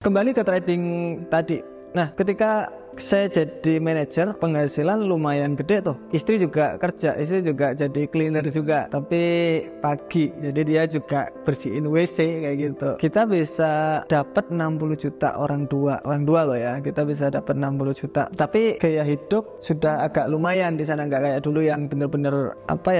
Kembali ke trading tadi. Nah, ketika saya jadi manajer, penghasilan lumayan gede tuh. Istri juga kerja, istri juga jadi cleaner juga, tapi pagi. Jadi dia juga bersihin WC kayak gitu. Kita bisa dapat 60 juta orang dua loh ya. Kita bisa dapat 60 juta. Tapi gaya hidup sudah agak lumayan di sana, nggak kayak dulu yang bener-bener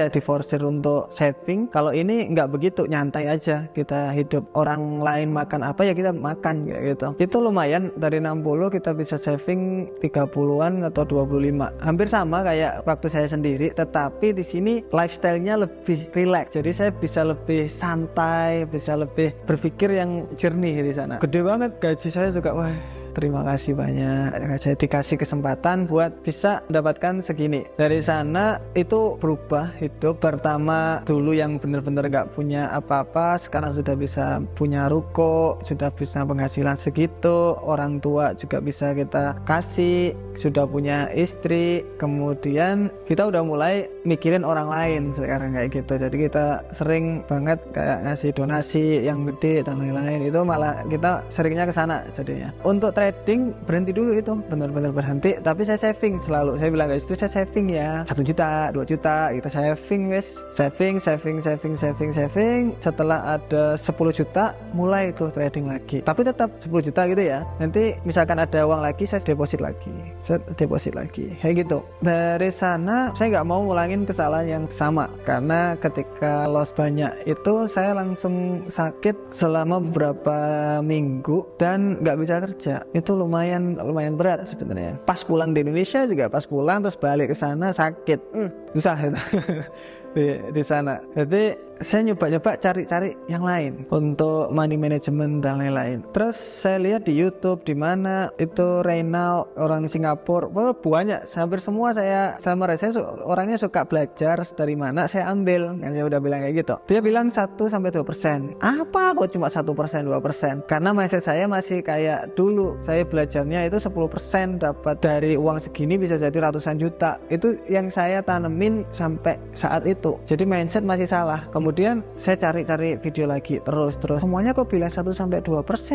diforsir untuk saving. Kalau ini nggak begitu, nyantai aja. Kita hidup, orang lain makan apa ya kita makan kayak gitu. Itu lumayan, dari 60 kita bisa saving 30-an atau 25. Hampir sama kayak waktu saya sendiri, tetapi di sini lifestyle-nya lebih relax. Jadi saya bisa lebih santai, bisa lebih berpikir yang jernih di sana. Gede banget gaji saya juga. Wah, terima kasih banyak, saya dikasih kesempatan buat bisa mendapatkan segini. Dari sana itu berubah hidup. Pertama dulu yang benar-benar gak punya apa-apa, sekarang sudah bisa punya ruko, sudah bisa penghasilan segitu, orang tua juga bisa kita kasih, sudah punya istri. Kemudian kita udah mulai mikirin orang lain sekarang kayak gitu. Jadi kita sering banget kayak ngasih donasi yang gede dan lain-lain. Itu malah kita seringnya ke sana jadinya. Untuk trading berhenti dulu, itu benar-benar berhenti, tapi saya saving selalu. Saya bilang ke istri, saya saving ya 1 juta 2 juta kita saving guys, saving. Setelah ada 10 juta mulai itu trading lagi, tapi tetap 10 juta gitu ya. Nanti misalkan ada uang lagi saya deposit lagi kayak gitu. Dari sana saya nggak mau ngulangin kesalahan yang sama, karena ketika loss banyak itu saya langsung sakit selama beberapa minggu dan nggak bisa kerja. Itu lumayan berat sebenarnya. Pas pulang di Indonesia juga, pas pulang terus balik ke sana sakit, susah itu di sana. Jadi saya nyoba cari yang lain untuk money management dan lain-lain. Terus saya lihat di YouTube di mana itu Reynald, orang Singapura, banyak, hampir semua saya orangnya suka belajar, dari mana saya ambil. Kan saya udah bilang kayak gitu. Dia bilang 1-2%. Apa kok cuma 1%, 2%? Karena mindset saya masih kayak dulu. Saya belajarnya itu 10% dapat dari uang segini bisa jadi ratusan juta. Itu yang saya tanemin sampai saat itu. Jadi mindset masih salah. Kemudian saya cari video lagi terus semuanya kok bilang 1-2%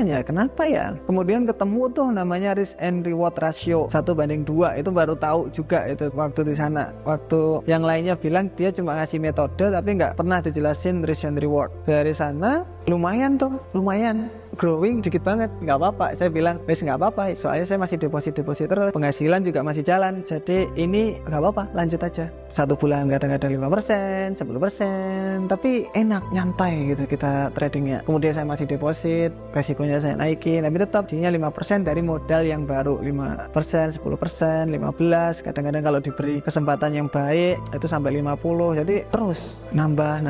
ya, kenapa ya? Kemudian ketemu tuh namanya risk and reward ratio 1:2. Itu baru tahu juga itu waktu di sana. Waktu yang lainnya bilang dia cuma ngasih metode tapi nggak pernah dijelasin risk and reward. Dari sana lumayan growing dikit banget, nggak apa-apa. Saya bilang nggak apa-apa, soalnya saya masih deposit terus, penghasilan juga masih jalan, jadi ini nggak apa-apa, lanjut aja. 1 bulan kadang-kadang 5%, 10%, tapi enak, nyantai gitu kita tradingnya. Kemudian saya masih deposit, resikonya saya naikin, tapi tetap jadinya 5% dari modal yang baru, 5%, 10%, 15%, kadang-kadang kalau diberi kesempatan yang baik itu sampai 50%. Jadi terus nambah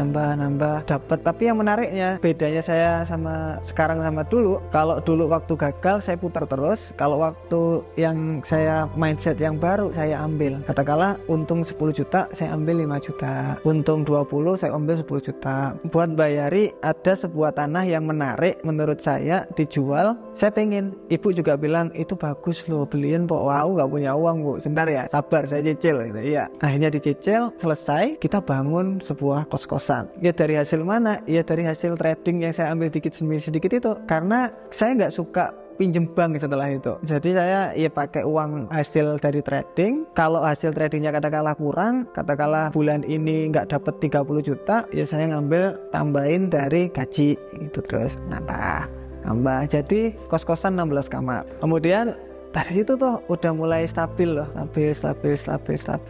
dapat. Tapi yang menariknya, bedanya saya sama sekarang sama dulu, kalau dulu waktu gagal saya putar terus, kalau waktu yang saya mindset yang baru saya ambil, katakanlah untung 10 juta saya ambil 5 juta, untung 20 saya ambil 10 juta buat bayari ada sebuah tanah yang menarik menurut saya dijual. Saya pengen, ibu juga bilang itu bagus loh, beliin po. Wow, nggak punya uang bu, bentar ya, sabar saya cicil gitu. Iya, akhirnya dicicil, selesai, kita bangun sebuah kos-kosan. Ya dari hasil mana? Ya dari hasil trading yang saya ambil sedikit itu. Karena saya nggak suka pinjem bank setelah itu. Jadi saya pakai uang hasil dari trading. Kalau hasil tradingnya katakanlah kurang, katakanlah bulan ini nggak dapat 30 juta, ya saya ngambil tambahin dari gaji gitu, terus nambah. Jadi kos-kosan 16 kamar. Kemudian dari situ tuh udah mulai stabil loh,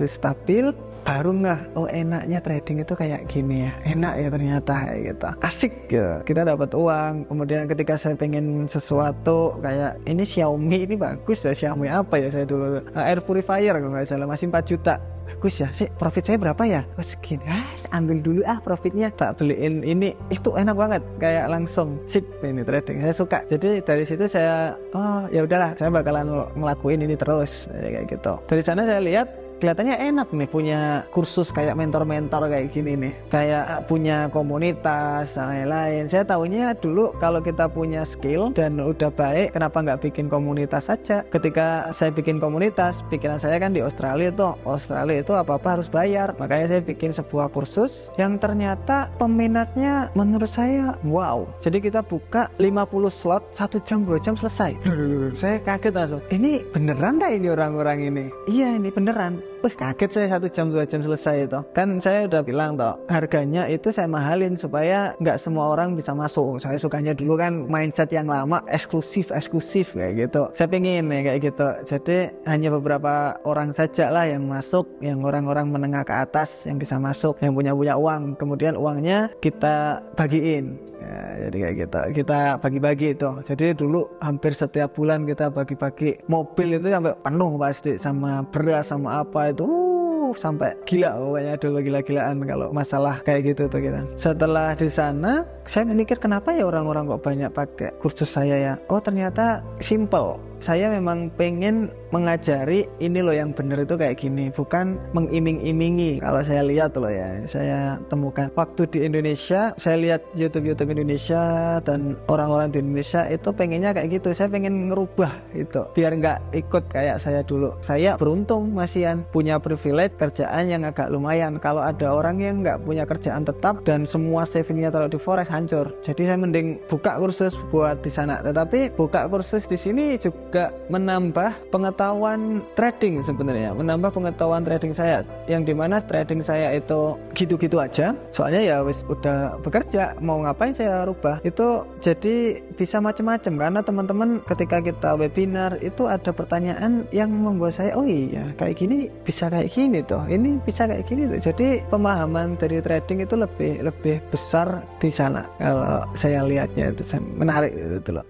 stabil. Baru nggak, oh enaknya trading itu kayak gini ya, enak ya ternyata kayak gitu, asik gitu, kita dapat uang. Kemudian ketika saya pengen sesuatu kayak ini Xiaomi, ini bagus ya, Xiaomi apa ya saya dulu, air purifier kalau nggak salah, masih 4 juta, bagus ya, profit saya berapa ya, oh segini, ambil dulu profitnya, tak beliin ini, itu enak banget, kayak langsung sip, ini trading saya suka. Jadi dari situ saya, oh ya udahlah, saya bakalan ngelakuin ini terus kayak gitu. Dari sana saya lihat kelihatannya enak nih punya kursus kayak mentor-mentor kayak gini nih, kayak punya komunitas dan lain-lain. Saya tahunya dulu kalau kita punya skill dan udah baik, kenapa nggak bikin komunitas saja? Ketika saya bikin komunitas, pikiran saya kan di Australia itu apa-apa harus bayar. Makanya saya bikin sebuah kursus yang ternyata peminatnya menurut saya wow. Jadi kita buka 50 slot, 1 jam 2 jam selesai. Saya kaget langsung. Ini beneran dah ini orang-orang ini? Iya, ini beneran. Kaget saya 1 jam 2 jam selesai itu. Kan saya udah bilang harganya itu saya mahalin supaya nggak semua orang bisa masuk. Saya sukanya dulu kan mindset yang lama, eksklusif kayak gitu. Saya pengen nih kayak gitu. Jadi hanya beberapa orang saja lah yang masuk, yang orang-orang menengah ke atas yang bisa masuk, yang punya uang. Kemudian uangnya kita bagiin. Ya, jadi kayak gitu. Kita bagi-bagi itu. Jadi dulu hampir setiap bulan kita bagi-bagi mobil itu sampai penuh pasti, sama beras sama apa itu sampai gila pokoknya dulu, gila-gilaan kalau masalah kayak gitu tuh kita. Setelah di sana saya mikir kenapa ya orang-orang kok banyak pakai kursus saya ya. Oh ternyata simple. Saya memang pengen mengajari ini loh yang bener itu kayak gini, bukan mengiming-imingi. Kalau saya lihat loh ya, saya temukan waktu di Indonesia, saya lihat YouTube Indonesia dan orang-orang di Indonesia itu pengennya kayak gitu. Saya pengen ngerubah itu biar nggak ikut kayak saya dulu. Saya beruntung masihan punya privilege kerjaan yang agak lumayan. Kalau ada orang yang nggak punya kerjaan tetap dan semua savingnya taruh di forex, hancur. Jadi saya mending buka kursus buat di sana. Tetapi buka kursus di sini juga menambah pengetahuan trading sebenarnya, menambah pengetahuan trading saya, yang dimana trading saya itu gitu-gitu aja. Soalnya ya wis udah bekerja, mau ngapain saya rubah itu. Jadi bisa macam-macam karena teman-teman ketika kita webinar itu ada pertanyaan yang membuat saya oh iya kayak gini bisa kayak gini toh, ini bisa kayak gini toh. Jadi pemahaman dari trading itu lebih besar di sana kalau saya lihatnya. Itu menarik itu loh.